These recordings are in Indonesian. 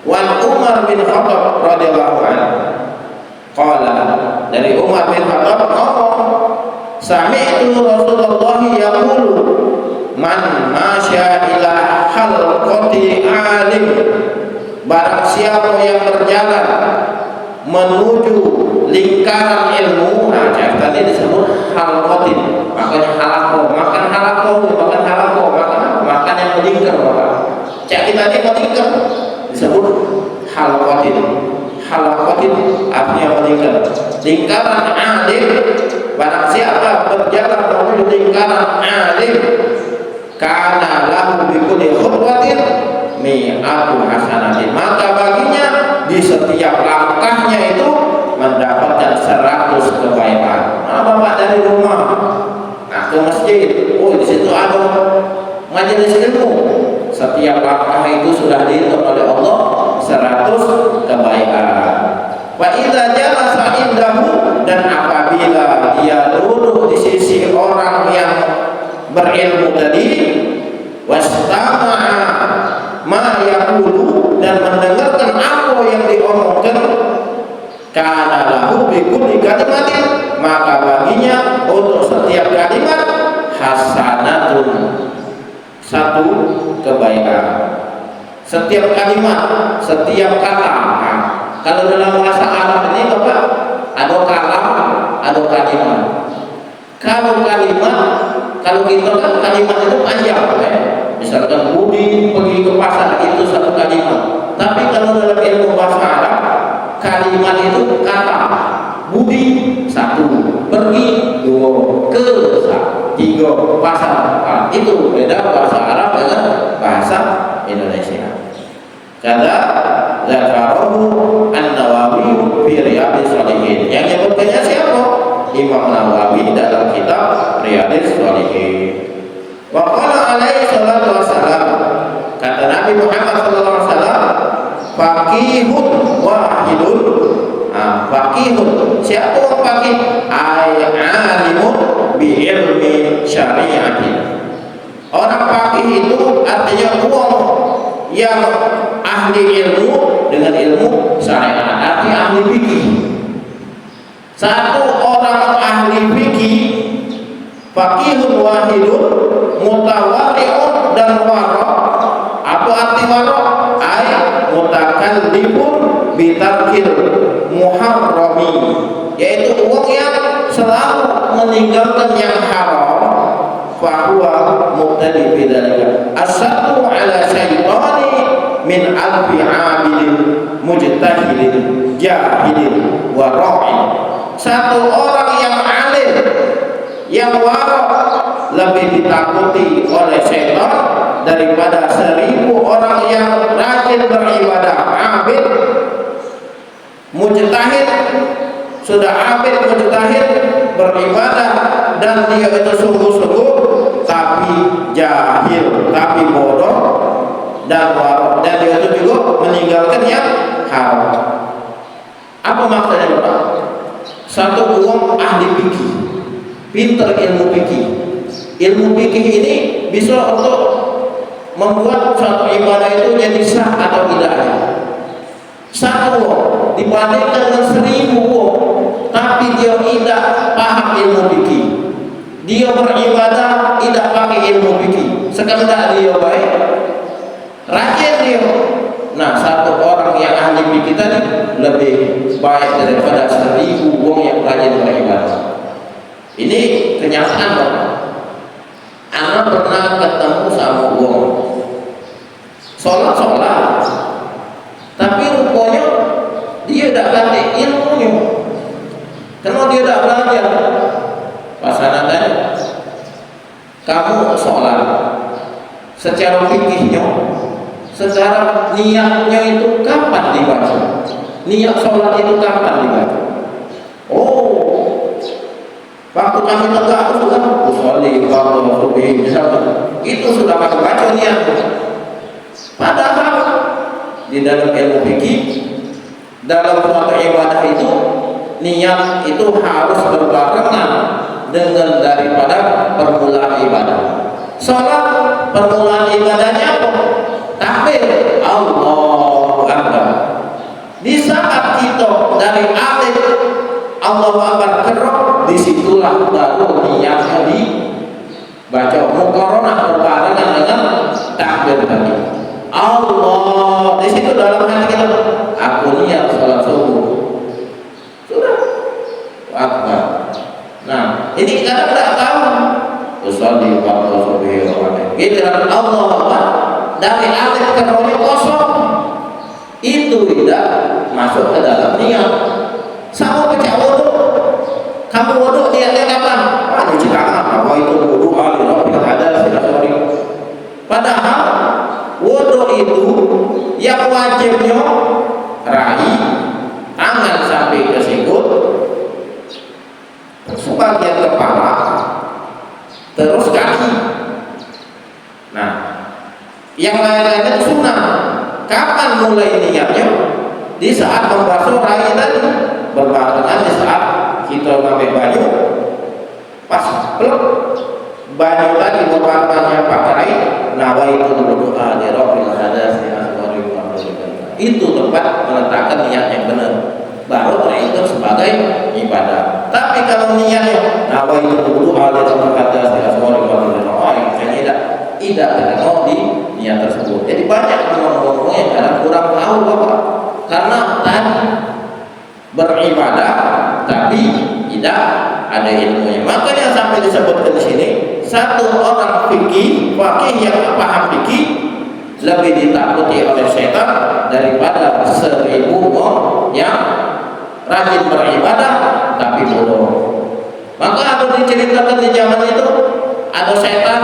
Wan Umar bin Khattab radhiyallahu anhu qala, dari Umar bin Khattab ngomong, sami'tu Rasulullah yaqulu man masya ila halqati alim, barang siapa yang berjalan menuju lingkaran ilmu. Nah, tadi disebut halqatin, makanya halaqo, makan yang melingkar. Cak kita tadi melingkar disebut halqatin. Halaqatin artinya melingkar. Lingkaran alim, barang siapa berjalan menuju lingkaran alim, kana lahu bi kulli khutwatin mi'atu hasanatin, maka baginya di setiap langkahnya itu mendapatkan 100 kebaikan. Nah, bapak dari rumah, nah ke masjid, oh di situ ada majelis ilmu, setiap langkah itu sudah dihitung oleh Allah 100 kebaikan. Wa idza jalasa indahu, dan apabila dia duduk di sisi orang yang berilmu tadi, wastama'a ma yaqulu, dan mendengarkan apa yang diomongkan, kana lahu bi kulli kalimatin, maka baginya untuk setiap kalimat hasanatun, 1 kebaikan. Setiap kalimat, setiap kata. Nah, kalau dalam bahasa Arab ini Bapak, ada kalam, ada kalimat. Kalau kalimat, kalau kita kan kalimat itu panjang, misalkan Budi pergi ke pasar, itu 1 kalimat. Tapi kalau dalam ilmu bahasa Arab, kalimat itu kata. Budi 1, pergi 2, ke 3, pasar. Nah, itu beda bahasa Arab dengan bahasa Indonesia. Kata zakarahu An-Nawawi fi Riyadhis Shalihin. Yang nyebutkannya siapa? Imam Nawawi dalam kitab Riyadhis Shalihin. Wa qala alaihi salatu wassalam, kata Nabi Muhammad sallallahu alaihi wasallam, faqihun wahidun. Nah, faqihun, siapa orang faqih? Alimun bi ilmi syariati. Orang faqih itu artinya orang yang ahli ilmu dengan ilmu syariat, artinya ahli fikih. Satu orang ahli fikih, faqihun wahidun, mutawari'un, dan wara'. Apa arti wara'? Ay mutakallifun bitarkil muharrami, yaitu orang yang selalu meninggalkan yang haram. Fahuwa muqtadi bidzalika asadu ala syaitani min alfi abidin mujtahidin jahilin wa ra'in. Satu orang yang alim, yang wara', lebih ditakuti oleh setan daripada 1000 orang yang rajin beribadah, abid, mujtahid, sudah abid, mujtahid, beribadah, dan dia itu sungguh-sungguh, tapi jahil, tapi bodoh, dan wara', dan dia itu juga meninggalkan yang haram. Apa maksudnya Bapak? Satu orang ahli fikih, pintar ilmu fikih. Ilmu fikih ini bisa untuk membuat suatu ibadah itu jadi sah atau tidaknya. Satu dibandingkan dengan 1000, tapi dia tidak paham ilmu fikih. Dia beribadah tidak pakai ilmu fikih, sekedar dia baik, rajin dia. Nah, satu orang yang ahli fikih tadi lebih baik daripada 1000 orang yang rajin beribadah. Ini kenyataan Bapak. Anak pernah ketemu sama orang sholat, tapi rupanya dia tidak ganti ilmunya. Karena dia tidak belajar. Pas anak tanya, kamu sholat secara fikihnya, secara niatnya itu kapan dibaca? Niat sholat itu kapan dibaca? Oh, waktu kami tegak itu kan usolli kalau subuh misalkan, itu sudah kami baca niat. Padahal di dalam ilmu fikih, dalam suatu ibadah itu, niat itu harus berbarengan dengan daripada permulaan ibadah. Salat permulaan ibadahnya apa? Takbir, Allahu Akbar. Allahu Akbar kerok, disitulah baru niatnya dibaca muqaranah berbarengan dengan takbir tadi. Allah di situ dalam hati kita, aku niat sholat subuh. Sudah. Akbar. Nah, ini kadang tidak tahu. Usolli waktu subuh giliran Allah Akbar dari alif ke rohnya kosong, itu tidak masuk ke dalam niat. Sama baca wudu, kamu wudu niatnya kapan? Cuci tangan, apa itu wudu alirabbil hadas sorry. Padahal wudu itu yang wajibnya rahi, tangan sampai ke sikut, sebagian kepala, terus kaki. Nah, yang lain-lainnya itu sunnah. Kapan mulai niatnya? Di saat membasuh rahi tadi, berbarengan di saat kita pakai baju, pas peluk baju tadi berwarnanya pakai nawaitu berdoa di rabbil hadas itu tempat meletakkan niat yang benar, baru terhitung sebagai ibadah. Tapi kalau niatnya nawaitu berdoa di rabbil hadas tidak terkena di niat tersebut. Jadi banyak orang-orang yang kadang kurang tahu Bapak, karena tadi beribadah tapi tidak ada ilmunya. Makanya sampai disebutkan di sini, satu orang fakih yang paham fikih lebih ditakuti oleh setan daripada 1000 orang yang rajin beribadah tapi bodoh. Maka ada diceritakan di zaman itu ada setan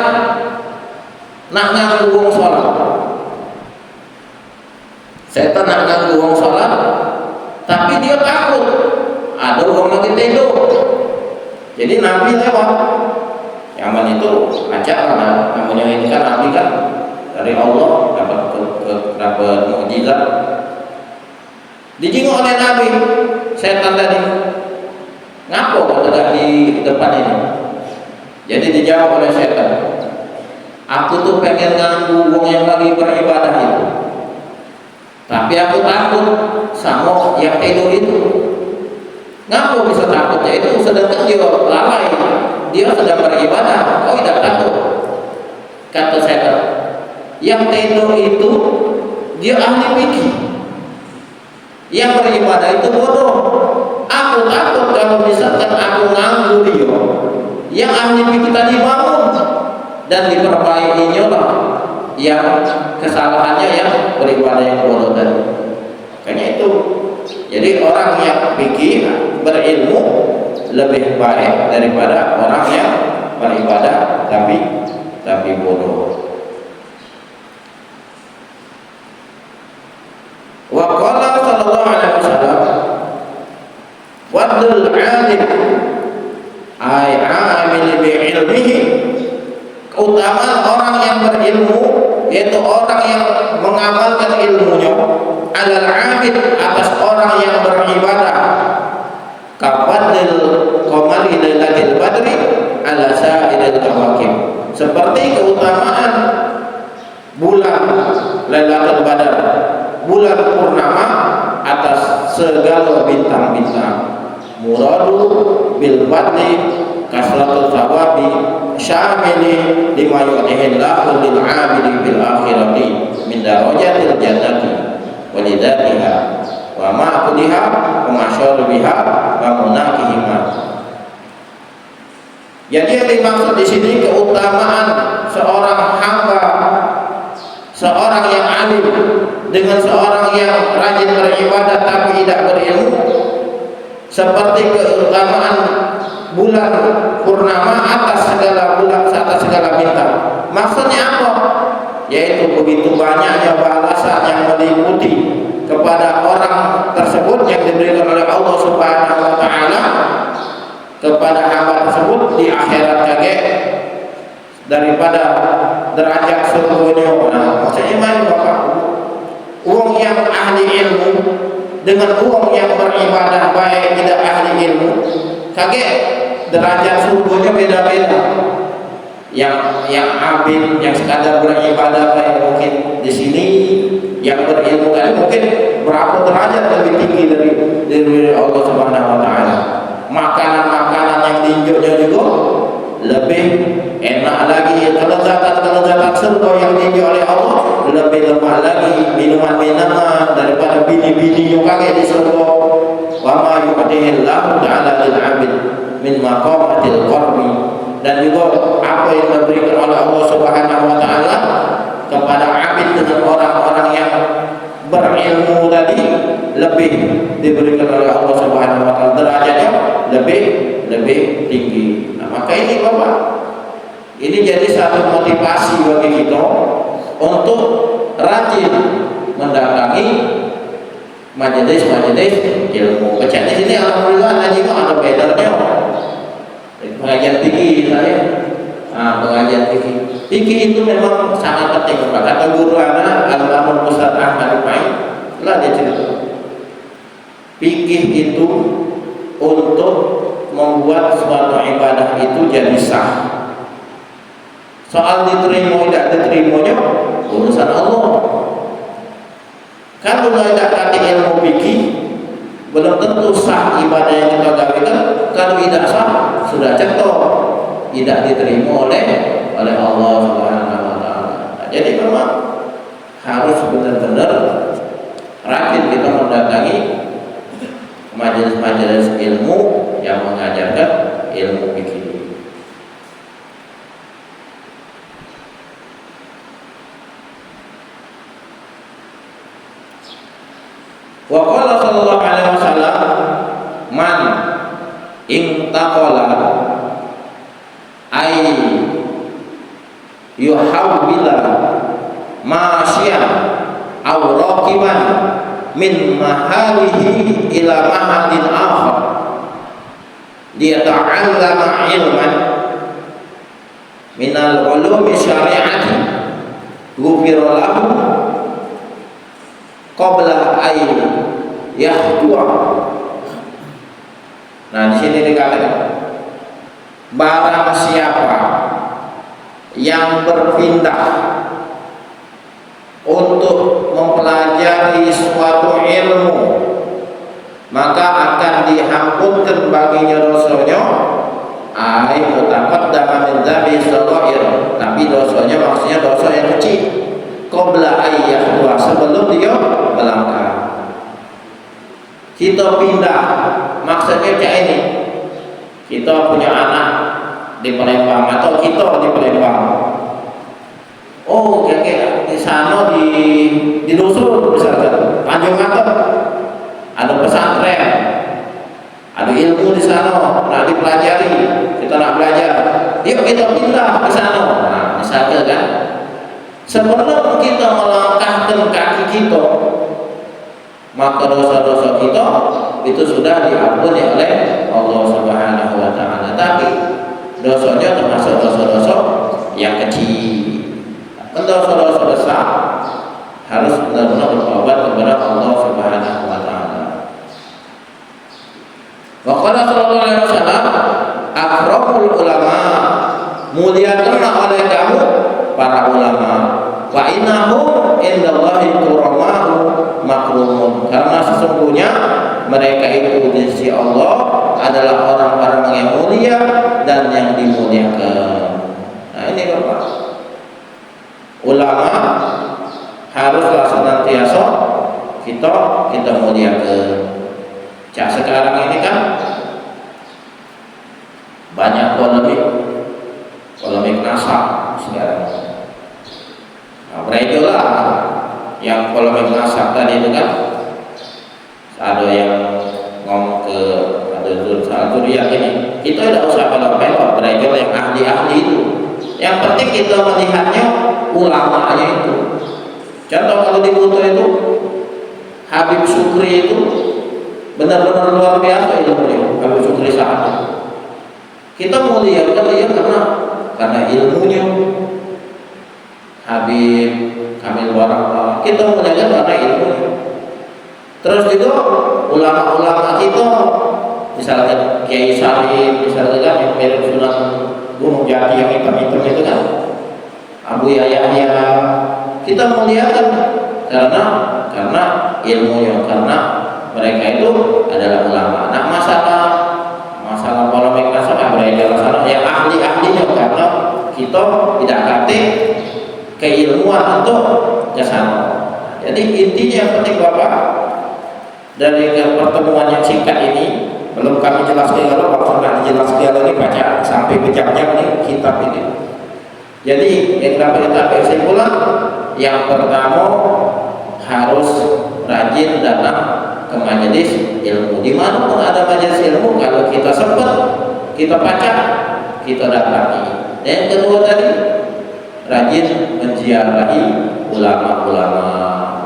nak nganggu wong sholat. Setan nak nganggu wong sholat, tapi dia takut ada orang lagi tidur. Jadi Nabi lewat. Zaman itu acara, namanya ini kan Nabi kan dari Allah dapat mukjizat. Dijenguk oleh Nabi, setan tadi. Ngapo ada di depan ini? Jadi dijawab oleh setan, aku tuh pengen ganggu wong yang lagi beribadah itu, tapi aku takut sama yang tidur itu. Ngapa bisa takutnya itu? Sedangkan dia lalai, dia sedang beribadah. Oh tidak takut. Kata setan, yang tidur itu dia ahli fikih, yang beribadah itu bodoh. Aku takut kalau misalkan aku nganggu dia, yang ahli fikih tadi bangun dan diperbaikinya lah yang kesalahannya yang beribadah yang bodoh tadi. Makanya itu, jadi orang yang fikih berilmu lebih baik daripada orang yang beribadah tapi bodoh. Wa qala sallallahu alaihi wasallam wadul alim ay amil bi ilmihi, keutamaan orang yang berilmu yaitu orang yang mengamalkan ilmunya, alal abid atas orang yang beribadah, kafadil qamari lailatul badri ala sa'iril kawakib, seperti keutamaan bulan Lailatul Badar, bulan purnama atas segala bintang-bintang. Muradu bil badri kasratul thawabi syamili lima yu'tihillahu lil 'abidi bil akhirati min darajatil jannati walidatiha wa ma'qudiha wa masyarabiha wa munakihima. Jadi yang dimaksud di sini keutamaan seorang hamba, seorang yang alim dengan seorang yang rajin beribadah tapi tidak berilmu, seperti keutamaan bulan purnama atas segala bulan, atas segala bintang. Maksudnya apa? Yaitu begitu banyaknya balasan yang meliputi kepada orang tersebut yang diberikan oleh Allah Subhanahu wa taala kepada hamba tersebut di akhirat kaget daripada derajat surganya. Nah, maksudnya mana Bapak? Uang yang ahli ilmu dengan uang yang beribadah baik tidak ahli ilmu, kaget derajat surganya beda-beda. Yang abid, yang sekadar beribadah baik mungkin di sini, yang berilmu kan mungkin berapa derajat lebih tinggi dari Allah Subhanahu wa taala. makanan-makanan yang tinjaunya juga lebih enak lagi, kelezatan surga yang ditinjau oleh Allah lebih lemah lagi, minuman-minuman daripada bini-bini yang pakai di surga. Wa ma yu'tihillahu ta'ala lil 'abid min maqamatil qarbi, dan juga apa yang diberikan oleh Allah Subhanahu wa taala kepada abid dengan orang-orang yang berilmu tadi lebih diberikan oleh Allah Subhanahu wa taala, derajatnya lebih tinggi. Nah, maka ini Bapak, ini jadi satu motivasi bagi kita untuk rajin mendatangi majelis-majelis ilmu. Baca di sini alhamdulillah tadi kok ada bannernya. Pengajian tinggi saya. Pengajian tinggi itu memang sangat penting. Kata guru anak Al-Mahmud Ustaz Ahmad Rifai, lah dia cerita. Fikih itu untuk membuat suatu ibadah itu jadi sah. Soal diterima tidak diterimanya urusan Allah. Kalau tidak ada ilmu fikih, belum tentu sah ibadah yang kita gawekan. Kalau tidak sah, sudah cetok tidak diterima oleh Allah Subhanahu wa taala. Jadi memang harus benar-benar rajin kita mendatangi majelis-majelis ilmu yang mengajarkan ilmu fikih. Wa qala sallallahu alaihi wasallam, man intaqala ay yuhawwila masyian aw raqiban min mahalihi ila mahalin akhar liyata'allama ilman minal ulumi syari'ati ghufira lahu qabla ay yahdua. Nah, di sini dikatakan barang siapa yang berpindah untuk mempelajari suatu ilmu, maka akan dihampunkan baginya dosanya. Ai mutaqaddama min dzabi shaghair, tapi dosanya maksudnya dosa yang kecil. Qabla ayyahwa, sebelum dia melangkah. Kita pindah, maksudnya kayak ini. Kita punya anak di Palembang atau kita di Palembang. Oh, kayak di sana di dusun misalkan Tanjung Atep ada pesantren, ada ilmu di sana, nak dipelajari, kita nak belajar. Yuk kita pindah ke sana. Nah, misalkan kan, sebelum kita melangkahkan kaki kita, maka dosa-dosa kita itu sudah diampuni oleh Allah Subhanahu wa taala. Tapi dosanya termasuk dosa-dosa yang kecil. Dosa-dosa besar harus benar-benar bertobat kepada Allah Subhanahu wa taala. Wa qala sallallahu alaihi wasallam, akramul ulama, muliakanlah oleh kamu para ulama. Wa innahum indallahi kurama'u makrumun, karena sesungguhnya mereka itu di sisi Allah adalah orang-orang yang mulia dan yang dimuliakan. Nah, ini Bapak, ulama haruslah senantiasa kita muliakan. Sekarang ini kan banyak polemik nasab sekarang. Nah, mereka lah yang polemik nasab tadi itu kan, ada yang ngomong ke ada zuriat ini, kita tidak usah pelopor mereka yang ahli-ahli itu. Yang penting kita melihatnya ulamanya itu. Contoh kalau di Kuto itu Habib Sukri itu benar-benar luar biasa ilmunya. Habib Sukri sahabat. Kita muliakan dia karena ilmunya. Habib Kamil Warakah, kita muliakan karena ilmunya. Terus juga ulama-ulama kita, misalkan Kiai Salim, misalkan kan yang mirip Sunan Gunung Jati yang hitam-hitam itu kan, Abu Yahya, kita muliakan karena ilmunya, karena mereka itu adalah ulama. Nah, masalah masalah polemik nasional berada sana yang ahli-ahlinya karena kita tidak kate keilmuan untuk kesana. Jadi intinya yang penting Bapak dari pertemuan yang singkat ini belum kami jelaskan kalau maksudnya dijelaskan ini baca sampai berjam-jam nih kitab ini. Jadi yang dapat kita kesimpulan yang pertama harus rajin datang ke majelis ilmu. Di mana pun ada majelis ilmu, kalau kita sempat kita baca, kita datangi. Dan yang kedua tadi rajin menziarahi ulama-ulama,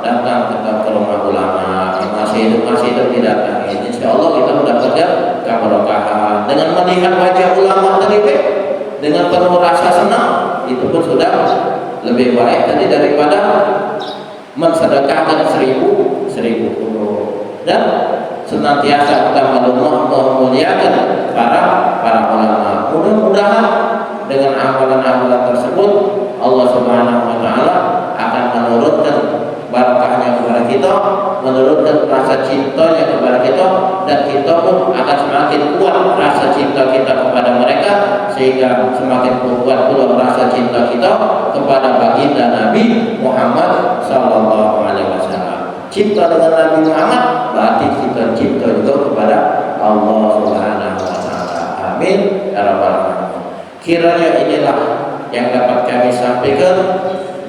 datang ke rumah ulama yang masih hidup didatangi. Insya Allah kita mendapatkan keberkahan dengan melihat wajah ulama tadi, dengan penuh rasa senang, itu pun sudah lebih baik tadi daripada mensedekahkan 1000 dan senantiasa kita memuliakan para ulama. Mudah-mudahan dengan amalan-amalan tersebut Allah Subhanahu wa taala akan menurunkan barakahnya kepada kita, menurunkan rasa cintanya kepada kita, dan kita pun akan semakin kuat rasa cinta kita kepada mereka, sehingga semakin kuat pula rasa cinta kita kepada baginda Nabi Muhammad sallallahu alaihi wasallam. Cinta dengan Nabi Muhammad berarti kita cinta juga kepada Allah Subhanahu wa taala. Amin ya rabbal alamin. Kiranya inilah yang dapat kami sampaikan.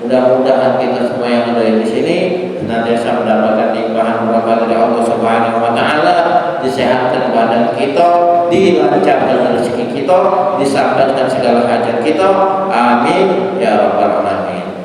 Mudah-mudahan kita semua yang ada di sini senantiasa mendapatkan limpahan berkah dari Allah Subhanahu wa taala, disehatkan badan kita, dilancarkan rezeki kita, disampaikan segala hajat kita. Amin ya rabbal alamin.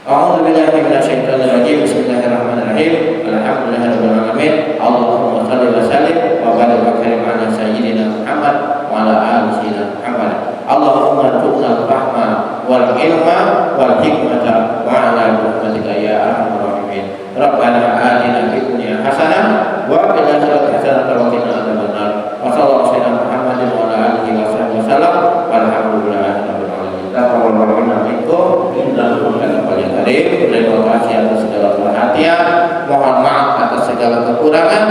A'udzu billahi minasyaitonir rajim. Bismillahirrahmanirrahim. Alhamdulillahirabbil alamin. Allahumma shalli wa sallim wa barik wa karim ala sayyidina Muhammad wa ala ali sayyidina Muhammad. Allahumma arzuqna al-fahma wal ilma wal hikmata wa ala rahmatika ya arhamar rahimin. Rabbana atina fid dunya hasanah wa fil akhirati hasanah wa qina adzabannar. Wa sallallahu alaihi Muhammadin wa ala alihi wa sahbihi wasallam. Walhamdulillahi rabbil alamin. Taqabbalallahu minkum innahu kana qadir. Terima kasih atas segala perhatian. Mohon maaf atas segala kekurangan.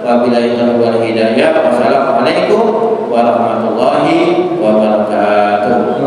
Wabillahi taufiq wal hidayah. Wassalamualaikum warahmatullahi wabarakatuh.